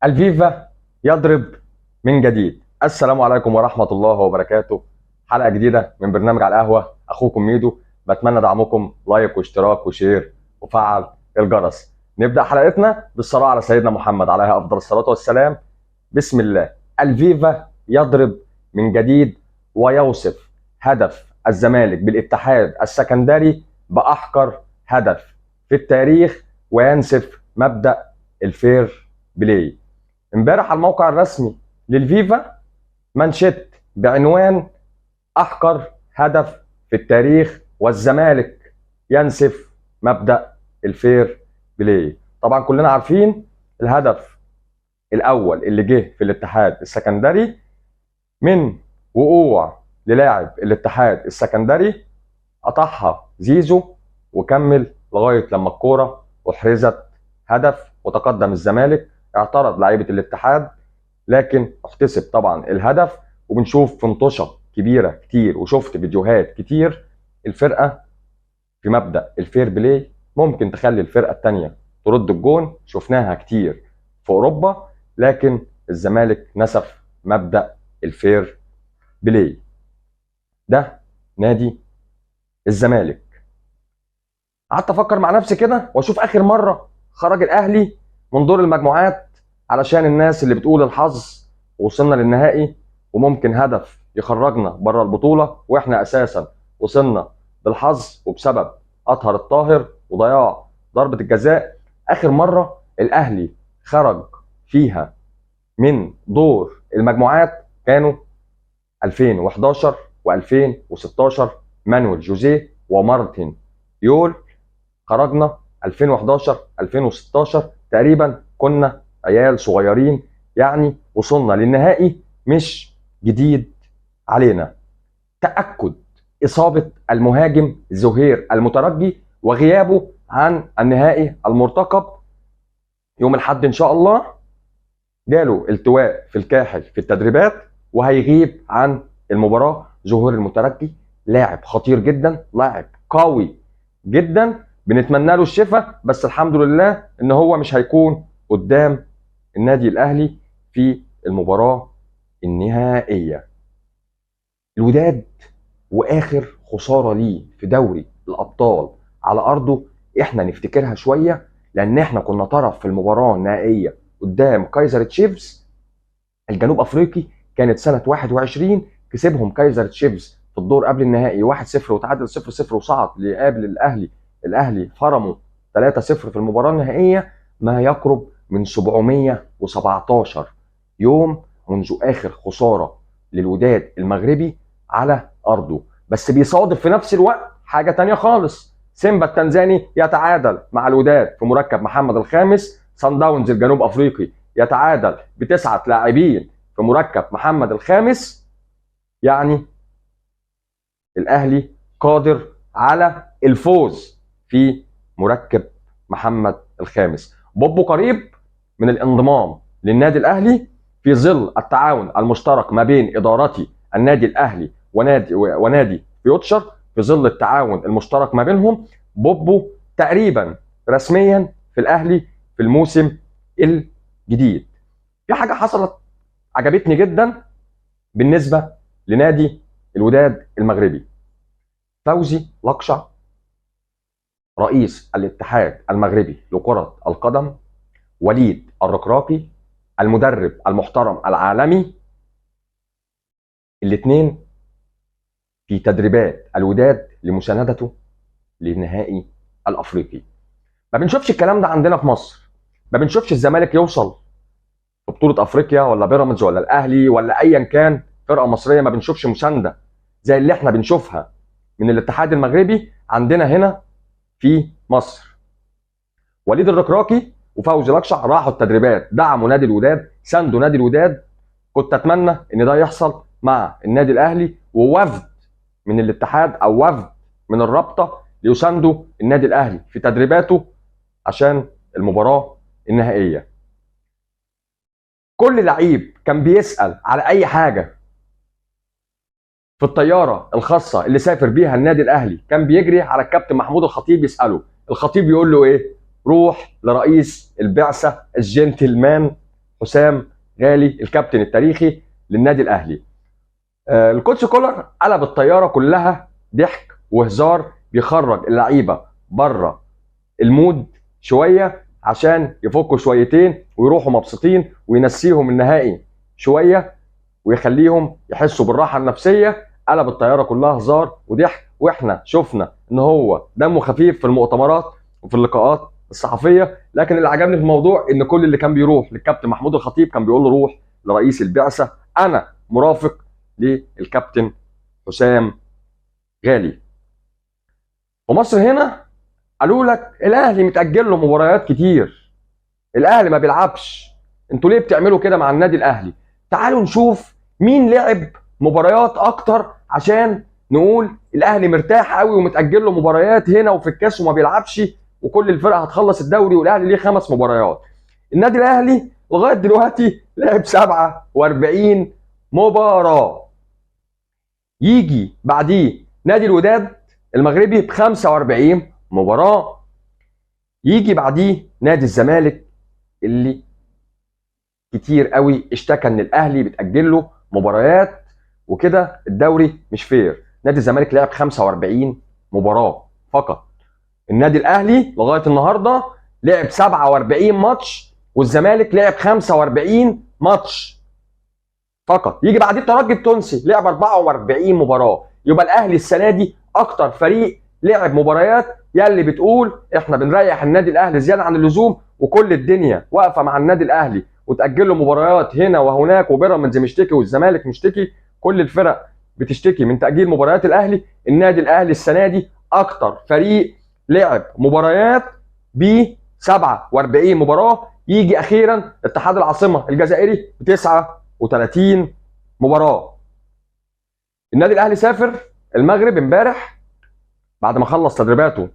الفيفا يضرب من جديد. السلام عليكم ورحمة الله وبركاته. حلقة جديدة من برنامج على القهوة، أخوكم ميدو. بتمنى دعمكم، لايك واشتراك وشير وفعل الجرس. نبدأ حلقتنا بالصلاة على سيدنا محمد عليه أفضل الصلاة والسلام. بسم الله. الفيفا يضرب من جديد ويوصف هدف الزمالك بالاتحاد السكندري بأحقر هدف في التاريخ، وينسف مبدأ الفير بلاي. امبارح على الموقع الرسمي للفيفا منشط بعنوان احقر هدف في التاريخ والزمالك ينسف مبدأ الفير بلاي. طبعا كلنا عارفين الهدف الاول اللي جه في الاتحاد السكندري من وقوع للاعب الاتحاد السكندري، قطعها زيزو وكمل لغايه لما الكوره احرزت هدف وتقدم الزمالك. اعترض لعيبه الاتحاد لكن احتسب طبعا الهدف، وبنشوف في انطشه كبيره كتير وشفت فيديوهات كتير. الفرقه في مبدأ الفير بلاي ممكن تخلي الفرقه الثانيه ترد الجون، شفناها كتير في اوروبا، لكن الزمالك نسف مبدأ الفير بلاي. ده نادي الزمالك. قعدت افكر مع نفسي كده واشوف اخر مره خرج الاهلي من دور المجموعات، علشان الناس اللي بتقول الحظ وصلنا للنهائي وممكن هدف يخرجنا بره البطوله، واحنا اساسا وصلنا بالحظ وبسبب اطهر الطاهر وضياع ضربه الجزاء. اخر مره الاهلي خرج فيها من دور المجموعات كانوا 2011 و2016، مانويل جوزيه ومارتن يول. خرجنا 2011 2016 تقريبا، كنا عيال صغيرين، يعني وصلنا للنهائي مش جديد علينا. تأكد إصابة المهاجم زهير المترجي وغيابه عن النهائي المرتقب يوم الأحد إن شاء الله. جاله التواء في الكاحل في التدريبات وهيغيب عن المباراة. زهير المترجي لاعب خطير جدا، لاعب قوي جدا، بنتمنى له الشفاء، بس الحمد لله ان هو مش هيكون قدام النادي الاهلي في المباراة النهائية. الوداد واخر خسارة ليه في دوري الابطال على ارضه احنا نفتكرها شوية، لان احنا كنا طرف في المباراة النهائية قدام كايزر تشيفز الجنوب افريقي. كانت سنة 21 كسبهم كايزر تشيفز في الدور قبل النهائي 1-0 وتعادل 0-0 وصعد ليقابل الاهلي. الاهلي فرموا 3-0 في المباراة النهائية. ما يقرب من 717 يوم منذ اخر خسارة للوداد المغربي على ارضه. بس بيصادف في نفس الوقت حاجة تانية خالص، سيمبا التنزاني يتعادل مع الوداد في مركب محمد الخامس. صن داونز الجنوب افريقي يتعادل ب9 لاعبين في مركب محمد الخامس. يعني الاهلي قادر على الفوز في مركب محمد الخامس. بوبو قريب من الانضمام للنادي الاهلي في ظل التعاون المشترك ما بين ادارتي النادي الاهلي ونادي فيوتشر. في ظل التعاون المشترك ما بينهم، بوبو تقريبا رسميا في الاهلي في الموسم الجديد. في حاجه حصلت عجبتني جدا بالنسبه لنادي الوداد المغربي. فوزي لقشع رئيس الاتحاد المغربي لكرة القدم، وليد الركراكي المدرب المحترم العالمي، الاثنين في تدريبات الوداد لمساندته للنهائي الافريقي. ما بنشوفش الكلام ده عندنا في مصر. ما بنشوفش الزمالك يوصل في بطولة افريقيا ولا بيراميدز ولا الاهلي ولا ايا كان فرقة مصرية، ما بنشوفش مساندة زي اللي احنا بنشوفها من الاتحاد المغربي عندنا هنا في مصر. وليد الركراكي وفوزي لقشع راحوا التدريبات، دعموا نادي الوداد، ساندوا نادي الوداد. كنت اتمنى ان ده يحصل مع النادي الاهلي، ووفد من الاتحاد او وفد من الرابطه ليساندوا النادي الاهلي في تدريباته عشان المباراه النهائيه. كل لعيب كان بيسال على اي حاجه في الطياره الخاصه اللي سافر بيها النادي الاهلي كان بيجري على الكابتن محمود الخطيب يساله. الخطيب يقول له ايه؟ روح لرئيس البعثه الجنتلمان حسام غالي الكابتن التاريخي للنادي الاهلي. الكوتش كولر قلب الطياره كلها ضحك وهزار، بيخرج اللعيبه بره المود شويه عشان يفكوا شويتين ويروحوا مبسوطين، وينسيهم النهائي شويه ويخليهم يحسوا بالراحه النفسيه. قلب الطياره كلها هزار وضحك، واحنا شفنا ان هو دمه خفيف في المؤتمرات وفي اللقاءات الصحفيه. لكن اللي عجبني في الموضوع ان كل اللي كان بيروح للكابتن محمود الخطيب كان بيقول له روح لرئيس البعثه، انا مرافق للكابتن حسام غالي. ومصر هنا قالوا لك الاهلي متاجل له مباريات كتير، الاهلي ما بيلعبش، انتوا ليه بتعملوا كده مع النادي الاهلي؟ تعالوا نشوف مين لعب مباريات اكتر عشان نقول الاهلي مرتاح قوي ومتاجل له مباريات هنا وفي الكاس وما بيلعبش، وكل الفرق هتخلص الدوري والاهلي ليه 5 مباريات. النادي الاهلي لغايه دلوقتي لعب 47 مباراه. يجي بعديه نادي الوداد المغربي ب 45 مباراه. يجي بعديه نادي الزمالك اللي كتير قوي اشتكى ان الاهلي بتاجل له مباريات وكده الدوري مش فير. نادي الزمالك لعب 45 مباراه فقط. النادي الاهلي لغايه النهارده لعب 47 ماتش والزمالك لعب 45 ماتش فقط. يجي بعديه الترجي التونسي لعب 44 مباراه. يبقى الاهلي السنه دي اكتر فريق لعب مباريات. يلي بتقول احنا بنريح النادي الاهلي زياده عن اللزوم وكل الدنيا واقفه مع النادي الاهلي وتاجل له مباريات هنا وهناك، وبيراميدز مشتكي والزمالك مشتكي، كل الفرق بتشتكي من تاجيل مباريات الاهلي. النادي الاهلي السنه دي اكتر فريق لعب مباريات ب 47 مباراه. يجي اخيرا اتحاد العاصمه الجزائري ب 39 مباراه. النادي الاهلي سافر المغرب امبارح بعد ما خلص تدريباته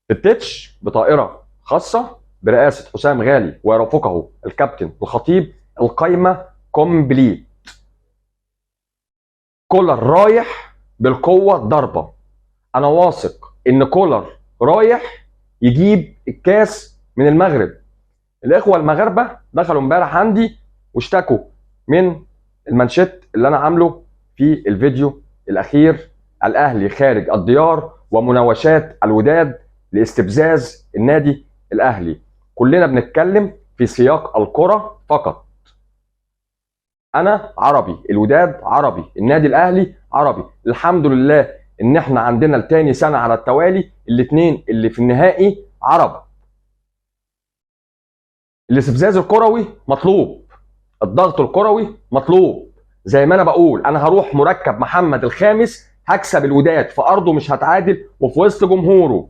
في التتش بطائره خاصه برئاسه حسام غالي ويرافقه الكابتن الخطيب. القايمه كومبليت. كولر رايح بالقوه الضربه. انا واثق ان كولر رايح يجيب الكاس من المغرب. الاخوه المغاربه دخلوا امبارح عندي واشتكوا من المانشيت اللي انا عامله في الفيديو الاخير: الاهلي خارج الديار ومناوشات الوداد لاستفزاز النادي الاهلي. كلنا بنتكلم في سياق الكره فقط. انا عربي، الوداد عربي، النادي الاهلي عربي. الحمد لله ان احنا عندنا لتاني سنه على التوالي الاثنين اللي في النهائي عرب. الاستفزاز الكروي مطلوب، الضغط الكروي مطلوب. زي ما انا بقول انا هروح مركب محمد الخامس، هكسب الوداد في ارضه مش هتعادل وفي وسط جمهوره،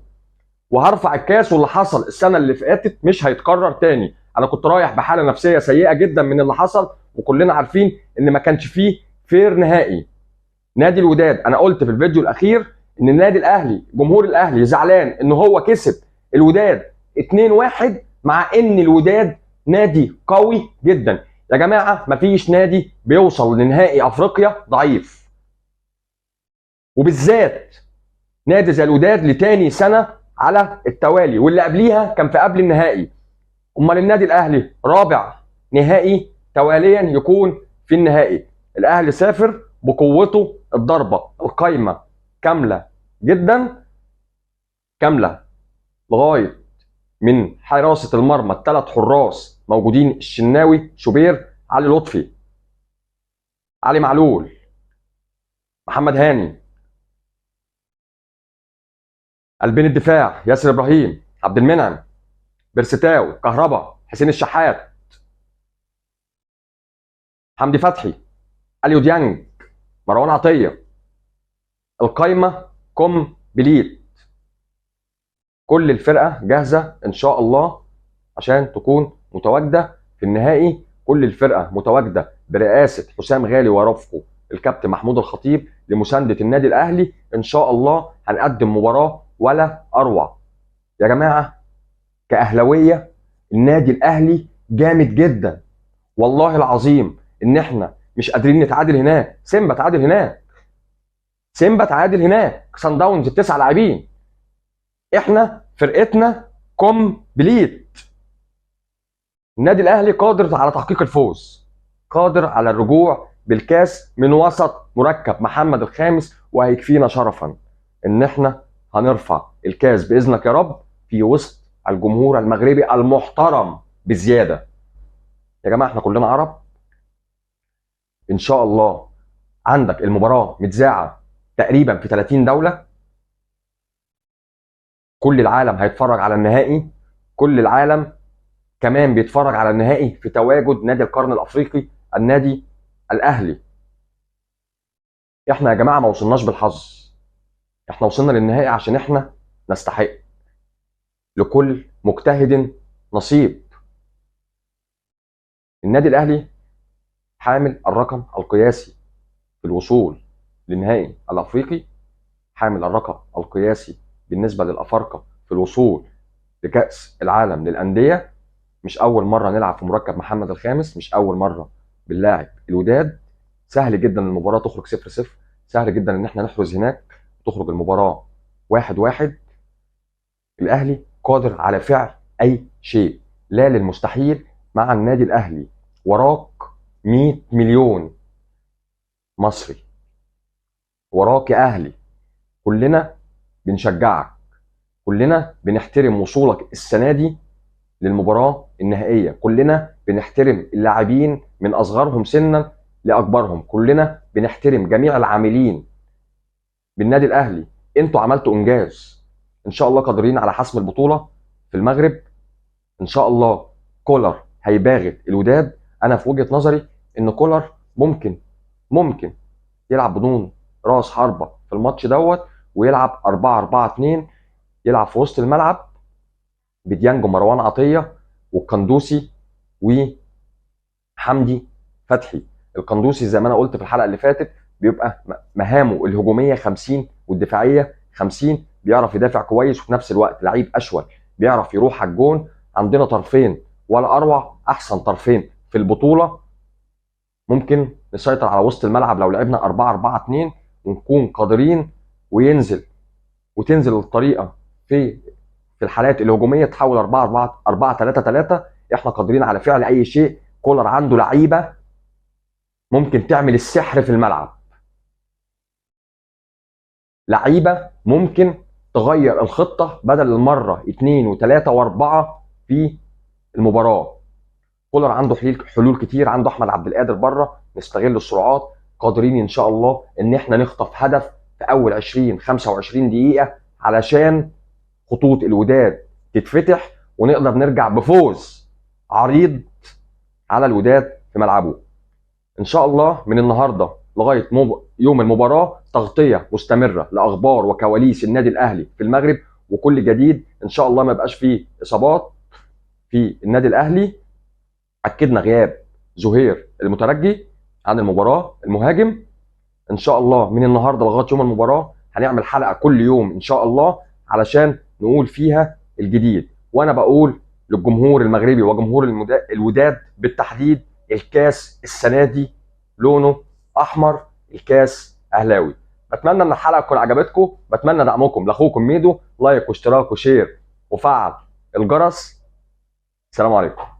وهرفع الكاس. واللي حصل السنه اللي فاتت مش هيتكرر تاني. انا كنت رايح بحاله نفسيه سيئه جدا من اللي حصل، وكلنا عارفين ان ما كانش فيه فير نهائي. نادي الوداد انا قلت في الفيديو الاخير ان النادي الاهلي جمهور الاهلي زعلان ان هو كسب الوداد 2-1 مع ان الوداد نادي قوي جدا. يا جماعه مفيش نادي بيوصل لنهائي افريقيا ضعيف، وبالذات نادي زي الوداد لتاني سنه على التوالي، واللي قبليها كان في قبل النهائي. امال النادي الاهلي رابع نهائي تواليا يكون في النهائي. الاهلي سافر بقوته الضربه. القايمه كامله جدا، كامله لغايه من حراسه المرمى ال3 حراس موجودين: الشناوي، شوبير، علي لطفي، علي معلول، محمد هاني. قلبين الدفاع: ياسر ابراهيم، عبد المنعم، بيرستاو، كهربا، حسين الشحات، حمدي فتحي، اليو ديانج، مروان عطيه. القايمه كومبليت. كل الفرقه جاهزه ان شاء الله عشان تكون متواجده في النهائي. كل الفرقه متواجده برئاسه حسام غالي ورفقه الكابتن محمود الخطيب لمسانده النادي الاهلي. ان شاء الله هنقدم مباراه ولا اروع. يا جماعه كاهلاويه النادي الاهلي جامد جدا، والله العظيم ان احنا مش قادرين نتعادل هناك. سيمبا تعادل هناك، سيمبا تعادل هناك، سان داونز ب9 لاعبين. احنا فرقتنا كومبليت. النادي الاهلي قادر على تحقيق الفوز، قادر على الرجوع بالكاس من وسط مركب محمد الخامس، وهيكفينا شرفا ان احنا هنرفع الكاس باذنك يا رب في وسط الجمهور المغربي المحترم بزياده. يا جماعه احنا كلنا عرب ان شاء الله. عندك المباراه متذاعه تقريبا في 30 دوله، كل العالم هيتفرج على النهائي، كل العالم كمان بيتفرج على النهائي في تواجد نادي القرن الافريقي النادي الاهلي. احنا يا جماعه ما وصلناش بالحظ، احنا وصلنا للنهائي عشان احنا نستحق. لكل مجتهد نصيب. النادي الاهلي حامل الرقم القياسي في الوصول للنهائي الافريقي، حامل الرقم القياسي بالنسبه للافارقه في الوصول لكاس العالم للانديه. مش اول مره نلعب في مركب محمد الخامس، مش اول مره بنلاعب الوداد. سهل جدا المباراه تخرج 0-0، سهل جدا ان احنا نحرز هناك تخرج المباراه 1-1. الاهلي قادر على فعل اي شيء، لا للمستحيل مع النادي الاهلي. وراك 100 مليون مصري، وراك يا اهلي. كلنا بنشجعك، كلنا بنحترم وصولك السنه دي للمباراه النهائيه، كلنا بنحترم اللاعبين من اصغرهم سنا لاكبرهم، كلنا بنحترم جميع العاملين بالنادي الاهلي. انتوا عملتوا انجاز، ان شاء الله قادرين على حسم البطوله في المغرب. ان شاء الله كولر هيباغت الوداد. انا في وجهه نظري ان كولر ممكن يلعب بدون راس حربه في الماتش دوت، ويلعب 4-4-2، يلعب في وسط الملعب بديانج ومروان عطيه والقندوسي وحمدي فتحي. القندوسي زي ما انا قلت في الحلقه اللي فاتت بيبقى مهامه الهجوميه 50 والدفاعيه 50، بيعرف يدافع كويس وفي نفس الوقت لعيب اشول بيعرف يروح على الجون. عندنا طرفين ولا اروع، احسن طرفين في البطوله. ممكن نسيطر على وسط الملعب لو لعبنا 4-4-2 ونكون قادرين، وتنزل الطريقه في الحالات الهجوميه تحول 4-4-3-3. احنا قادرين على فعل اي شيء. كولر عنده لعيبه ممكن تعمل السحر في الملعب، لعيبه ممكن تغير الخطه بدل المره 2 و3 و4 في المباراه. كولر عنده حلول كتير، عنده احمد عبد القادر بره، نستغل السرعات. قادرين ان شاء الله ان احنا نخطف هدف في اول 20 25 دقيقه علشان خطوط الوداد تتفتح ونقدر نرجع بفوز عريض على الوداد في ملعبه. ان شاء الله من النهارده لغايه يوم المباراه تغطيه مستمره لاخبار وكواليس النادي الاهلي في المغرب وكل جديد. ان شاء الله ما يبقاش فيه اصابات في النادي الاهلي. اكدنا غياب زهير المترجي عن المباراه، المهاجم. ان شاء الله من النهارده لغايه يوم المباراه هنعمل حلقه كل يوم ان شاء الله علشان نقول فيها الجديد. وانا بقول للجمهور المغربي وجمهور الوداد بالتحديد، الكاس السنه دي لونه احمر، الكاس اهلاوي. بتمنى ان الحلقه تكون عجبتكم، بتمنى دعمكم لاخوكم ميدو، لايك واشتراك وشير وفعل الجرس. السلام عليكم.